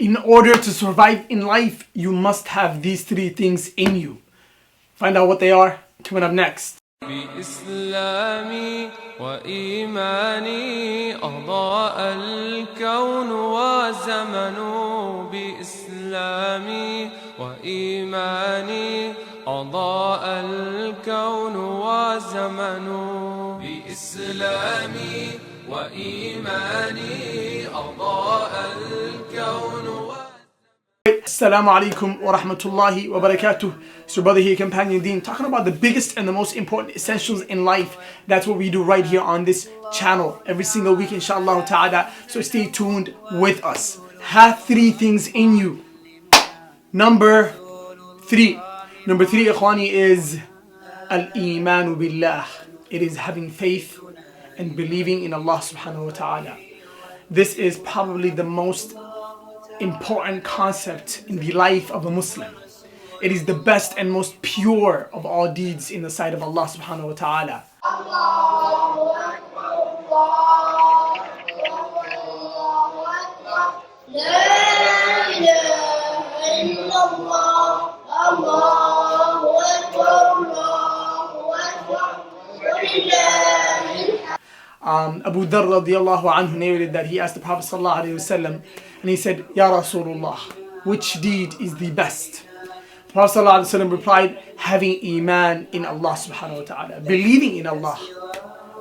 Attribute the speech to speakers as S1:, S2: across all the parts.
S1: In order to survive in life, you must have these three things in you. Find out what they are coming up next.
S2: بإسلامي وإيماني أضاء الكون وزمن بإسلامي وإيماني أضاء الكون وزمن بإسلامي وإيماني أضاء الكون.
S1: Assalamu alaikum wa rahmatullahi wa barakatuh. It's your brother here, companion Deen, talking about the biggest and the most important essentials in life. That's what we do right here on this channel every single week, inshallah ta'ala. So stay tuned with us. Have three things in you. Number three, ikhwani, is al-imanu billah. It is having faith and believing in Allah subhanahu wa ta'ala. This is probably the most important concept in the life of a Muslim. It is the best and most pure of all deeds in the sight of Allah subhanahu wa ta'ala. Abu Dharr radiallahu anhu narrated that he asked the Prophet sallallahu alaihi wasallam, and he said, Ya Rasulullah, which deed is the best? The Prophet sallallahu alaihi wasallam replied, having Iman in Allah subhanahu wa ta'ala, believing in Allah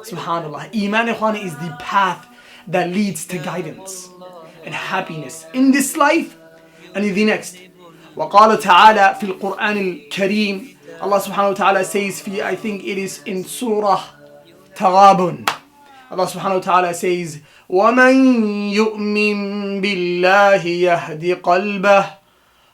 S1: subhanallah. Iman, ikhwani, is the path that leads to guidance and happiness in this life and in the next. وقال تعالى في القرآن الكريم, Allah subhanahu wa ta'ala says, I think it is in Surah Taghabun, Allah subhanahu wa ta'ala says, وَمَن يُؤْمِن بِاللَّهِ يَهْدِ قَلْبَهُ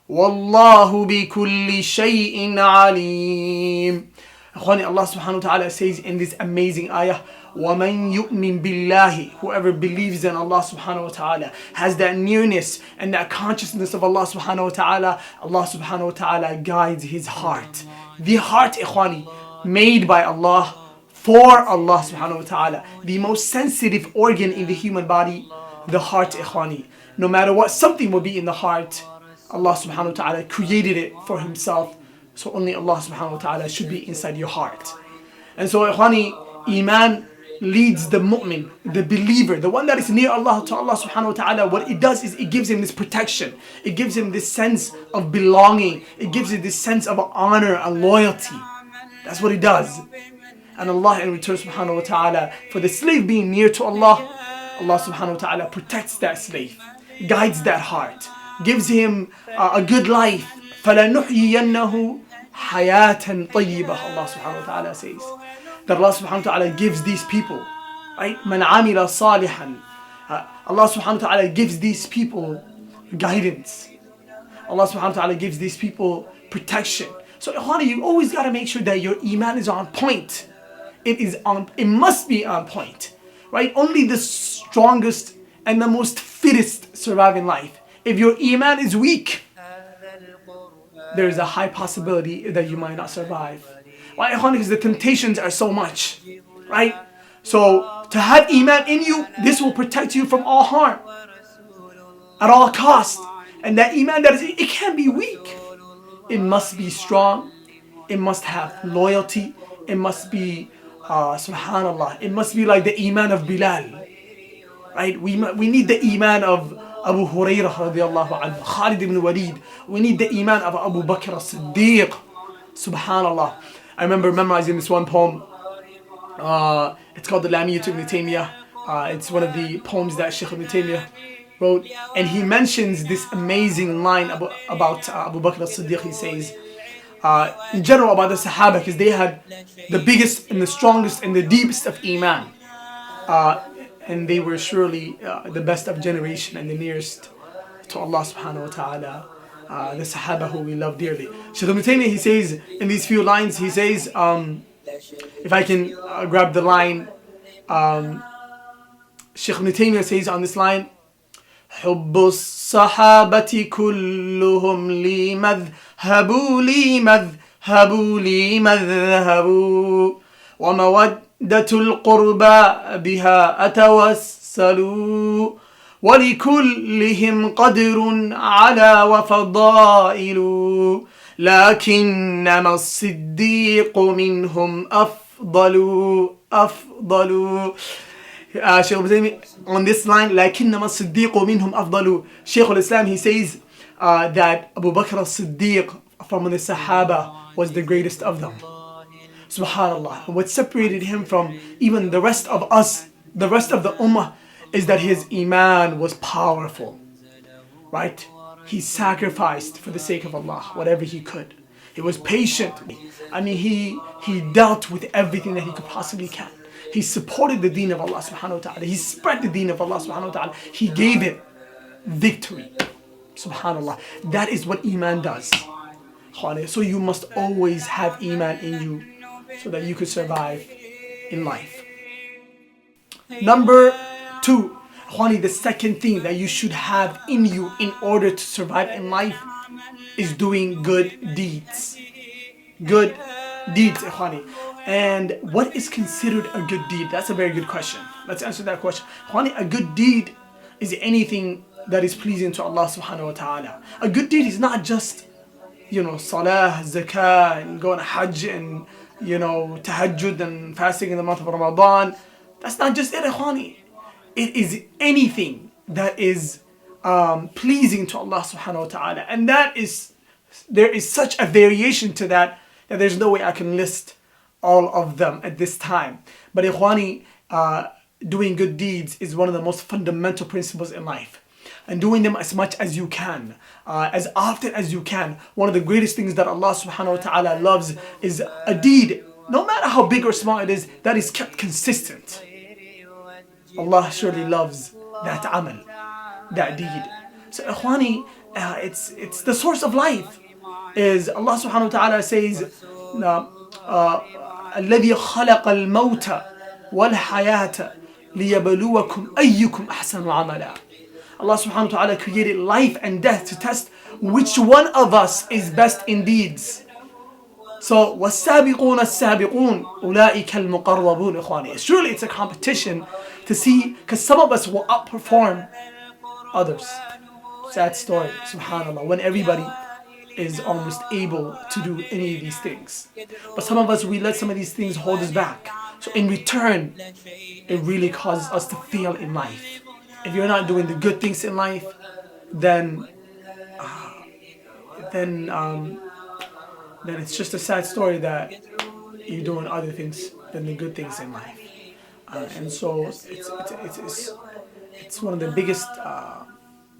S1: وَاللَّهُ بِكُلِّ شَيْءٍ عَلِيمٌ. Allah subhanahu wa ta'ala says in this amazing ayah, وَمَن يُؤْمِن بِاللَّهِ, whoever believes in Allah subhanahu wa ta'ala, has that nearness and that consciousness of Allah subhanahu wa ta'ala, Allah subhanahu wa ta'ala guides his heart. The heart, ikhwani, made by Allah, for Allah subhanahu wa ta'ala, the most sensitive organ in the human body, the heart, ikhwani. No matter what, something will be in the heart. Allah subhanahu wa ta'ala created it for himself, so only Allah subhanahu wa ta'ala should be inside your heart. And so, ikhwani, Iman leads the mu'min, the believer, the one that is near Allah, to Allah subhanahu wa ta'ala. What it does is it gives him this protection, it gives him this sense of belonging, it gives him this sense of honor and loyalty. That's what it does. And Allah in return subhanahu wa ta'ala, for the slave being near to Allah, Allah subhanahu wa ta'ala protects that slave, guides that heart, gives him a good life. فَلَنُحْيِيَنَّهُ حَيَاةً طَيِّبَةً, Allah subhanahu wa ta'ala says. That Allah subhanahu wa ta'ala gives these people, right? مَنْ عَمِلَ صَالِحًا. Allah subhanahu wa ta'ala gives these people guidance. Allah subhanahu wa ta'ala gives these people protection. So ikhwani, you always got to make sure that your Iman is on point. It must be on point, right? Only the strongest and the most fittest survive in life. If your Iman is weak, there is a high possibility that you might not survive. Why? Because the temptations are so much, right? So to have Iman in you, this will protect you from all harm at all costs. And that Iman, it can't be weak. It must be strong. It must have loyalty. It must be subhanallah, it must be like the Iman of Bilal, right? We need the Iman of Abu Hurairah radiallahu anhu, Khalid ibn Walid. We need the Iman of Abu Bakr as-Siddiq, subhanallah. I remember memorizing this one poem. It's called the Lamiyat ibn Taymiyyah. It's one of the poems that Shaykh ibn Taymiyyah wrote, and he mentions this amazing line about Abu Bakr as-Siddiq. He says, in general about the Sahaba, because they had the biggest and the strongest and the deepest of Iman, and they were surely the best of generation and the nearest to Allah subhanahu wa ta'ala, the Sahaba who we love dearly. Shaykh ibn Taymiyyah, he says in these few lines, he says, if I can grab the line, Shaykh ibn Taymiyyah says on this line, حب الصحابة كلهم لي مذهب لي مذهب ومودة القربى بها أتوسل ولكلهم قدر على وفضائل لكنما الصديق منهم أفضل. Shaykh al-Islam on this line, لكنما الصديق منهم أفضل. Shaykh al-Islam, he says that Abu Bakr as-Siddiq from the Sahaba was the greatest of them. Subhanallah. And what separated him from even the rest of us, the rest of the ummah, is that his iman was powerful. Right? He sacrificed for the sake of Allah whatever he could. He was patient. I mean, he dealt with everything that he could possibly can. He supported the deen of Allah subhanahu wa ta'ala. He spread the deen of Allah subhanahu wa ta'ala. He gave it victory. Subhanallah. That is what iman does. So you must always have iman in you so that you could survive in life. Number 2, the second thing that you should have in you in order to survive in life is doing good deeds. Good deeds, And what is considered a good deed? That's a very good question. Let's answer that question. A good deed is anything that is pleasing to Allah subhanahu wa ta'ala. A good deed is not just, salah, zakah, and going to hajj, and, tahajjud and fasting in the month of Ramadan. That's not just it, It is anything that is pleasing to Allah subhanahu wa ta'ala. And there is such a variation to that there's no way I can list all of them at this time. But doing good deeds is one of the most fundamental principles in life. And doing them as much as you can, as often as you can. One of the greatest things that Allah subhanahu wa ta'ala loves is a deed, no matter how big or small it is, that is kept consistent. Allah surely loves that amal, that deed. So it's the source of life. Is Allah subhanahu wa ta'ala says, الذي خلق الموت والحياة ليبلوكم أيكم أحسن عملا. Allah subhanahu wa ta'ala created life and death to test which one of us is best in deeds. So وَالسَّابِقُونَ السَّابِقُونَ أُولَٰئِكَ الْمُقَرَّبُونَ. Surely it's a competition to see, because some of us will outperform others. Sad story, subhanAllah, when everybody is almost able to do any of these things. But some of us, we let some of these things hold us back. So in return, it really causes us to fail in life. If you're not doing the good things in life, then it's just a sad story that you're doing other things than the good things in life. And so it's one of the biggest.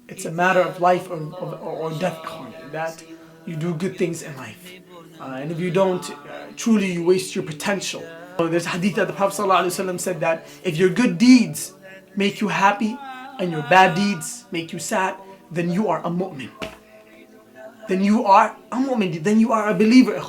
S1: It's a matter of life or death, that you do good things in life. And if you don't, truly you waste your potential. There's a hadith that the Prophet ﷺ said that if your good deeds make you happy and your bad deeds make you sad, then you are a mu'min. Then you are a believer,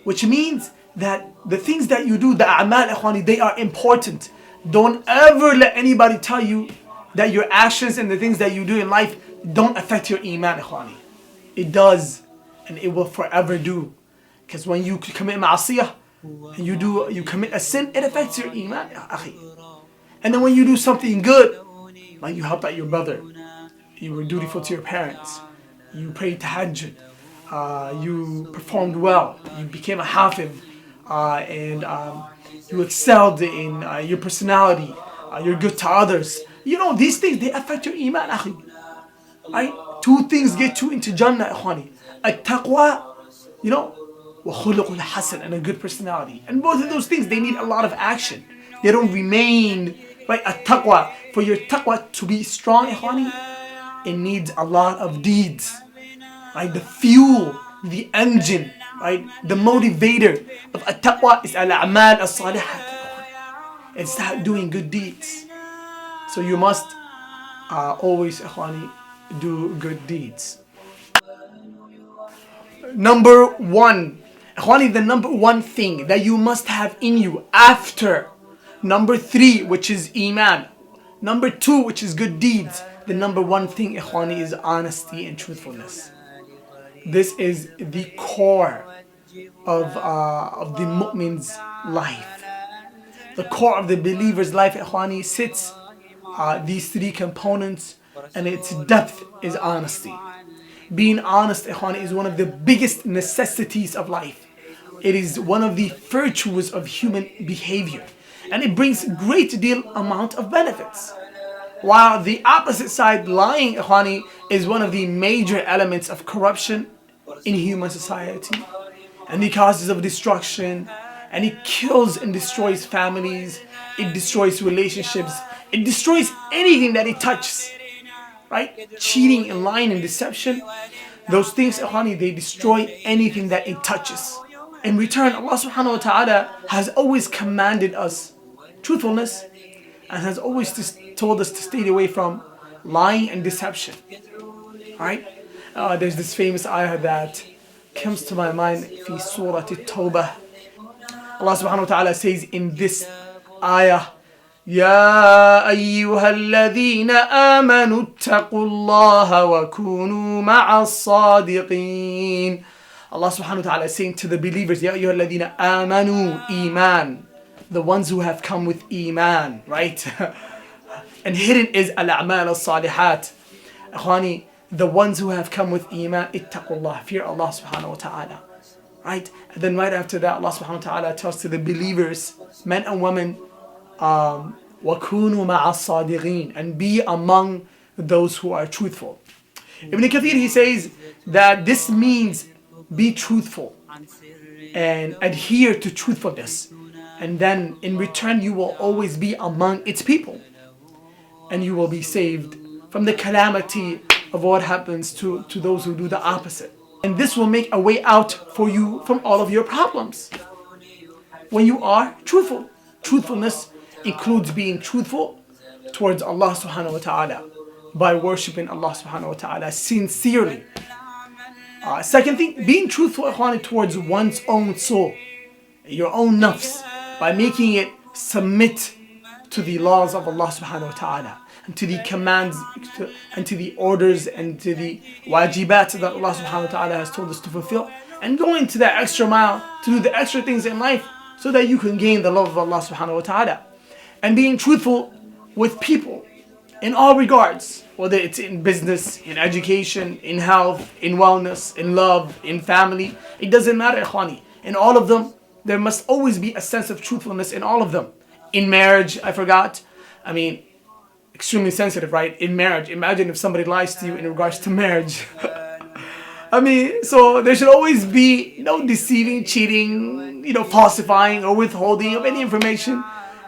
S1: which means that the things that you do, the a'mal, they are important. Don't ever let anybody tell you that your actions and the things that you do in life don't affect your iman, It does, and it will forever do. Because when you commit ma'asiyah and you commit a sin, it affects your iman, And then when you do something good, like you helped out your brother, you were dutiful to your parents, you prayed tahajjud, you performed well, you became a hafiz, and you excelled in your personality, you're good to others. These things, they affect your iman, Right? 2 things get you into Jannah, At-taqwa, wa khuluqul hasan, and a good personality. And both of those things, they need a lot of action. They don't remain, right? At-taqwa, for your taqwa to be strong, it needs a lot of deeds. Right? The fuel, the engine, right? The motivator of at-taqwa is al-a'mal as-salihat. It's doing good deeds. So you must always, do good deeds. Number 1, the number 1 thing that you must have in you after number 3, which is iman, number 2, which is good deeds, the number 1 thing, is honesty and truthfulness. This is the core of the mu'min's life. The core of the believer's life, sits these three components, and its depth is honesty. Being honest, ikhwan, is one of the biggest necessities of life. It is one of the virtues of human behavior, and it brings great deal amount of benefits. While the opposite side, lying, ikhwani, is one of the major elements of corruption in human society, and the causes of destruction, and it kills and destroys families, it destroys relationships, it destroys anything that it touches, right? Cheating and lying and deception, those things, ikhwani, they destroy anything that it touches. In return, Allah subhanahu wa ta'ala has always commanded us truthfulness, and has always told us to stay away from lying and deception. Right? There's this famous ayah that comes to my mind, fi Surah At-Tawbah. Allah subhanahu wa ta'ala says in this ayah, يا أيها الذين آمنوا اتقوا الله وكونوا مع الصادقين. Allah subhanahu wa ta'ala is saying to the believers, يا أيها الذين آمنوا, Iman, the ones who have come with Iman, right? And hidden is al-a'mal al-salihat. Akhwani, the ones who have come with Iman, ittaqullah, fear Allah subhanahu wa ta'ala. Right? And then right after that, Allah subhanahu wa ta'ala tells to the believers, men and women, وَكُونُوا مَعَ الصَّادِقِينَ, and be among those who are truthful. Ibn Kathir, he says that this means be truthful and adhere to truthfulness, and then in return you will always be among its people, and you will be saved from the calamity of what happens to those who do the opposite. And this will make a way out for you from all of your problems when you are truthful. Truthfulness includes being truthful towards Allah subhanahu wa ta'ala by worshipping Allah subhanahu wa ta'ala sincerely. Second thing, being truthful, ikhwani, towards one's own soul, your own nafs, by making it submit to the laws of Allah subhanahu wa ta'ala, and to the commands, and to the orders, and to the wajibat that Allah subhanahu wa ta'ala has told us to fulfill, and going to that extra mile to do the extra things in life so that you can gain the love of Allah subhanahu wa ta'ala. And being truthful with people in all regards, whether it's in business, in education, in health, in wellness, in love, in family, it doesn't matter, ikhwani. In all of them, there must always be a sense of truthfulness in all of them. In marriage, extremely sensitive, right? In marriage, imagine if somebody lies to you in regards to marriage. So there should always be no deceiving, cheating, falsifying or withholding of any information,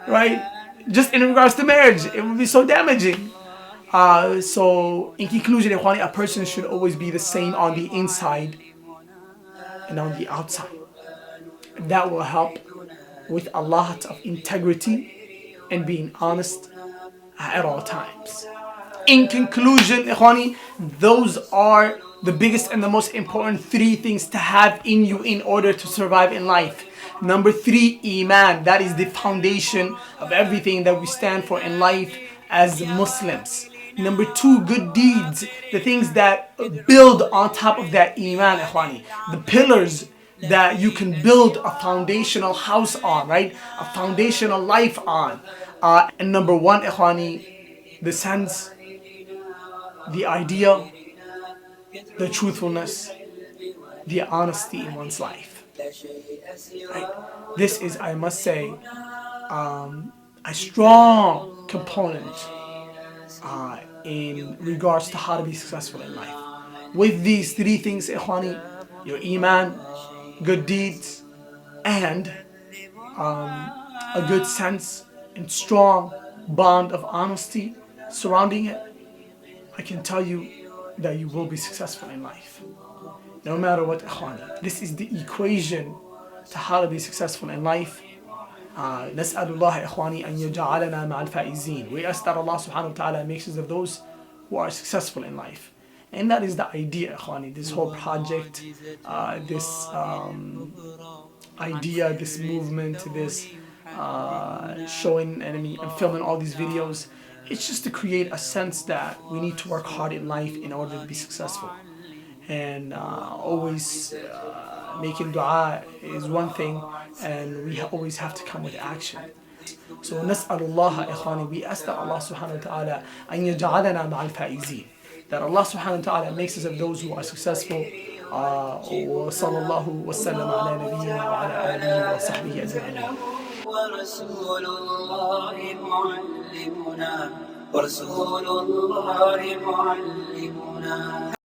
S1: right? Just in regards to marriage, it would be so damaging. So in conclusion, ikhwani, a person should always be the same on the inside and on the outside. That will help with a lot of integrity and being honest at all times. In conclusion, ikhwani, those are the biggest and the most important three things to have in you in order to survive in life. Number 3, Iman. That is the foundation of everything that we stand for in life as Muslims. Number 2, good deeds. The things that build on top of that Iman, ikhwani. The pillars that you can build a foundational house on, right? A foundational life on. And number 1, ikhwani, the sense, the idea, the truthfulness, the honesty in one's life. Right? This is, I must say, a strong component in regards to how to be successful in life. With these 3 things, ikhwani, your Iman, good deeds, and a good sense and strong bond of honesty surrounding it, I can tell you that you will be successful in life. No matter what, ikhwani. This is the equation to how to be successful in life. نسأل الله إخواني أن يجعلنا مع الفائزين. We ask that Allah subhanahu wa ta'ala makes us of those who are successful in life. And that is the idea, ikhwani. This whole project, this idea, this movement, this showing and filming all these videos, it's just to create a sense that we need to work hard in life in order to be successful. And always making dua is one thing, and we always have to come with action. So نسأل الله إخواني, we ask that Allah subhanahu wa ta'ala أن يجعلنا مع الفائزين, that Allah subhanahu wa ta'ala makes us of those who are successful. وصلى الله وسلم على نبينا وعلى آله وصحبه أجمعين.
S3: ورسول الله معلمنا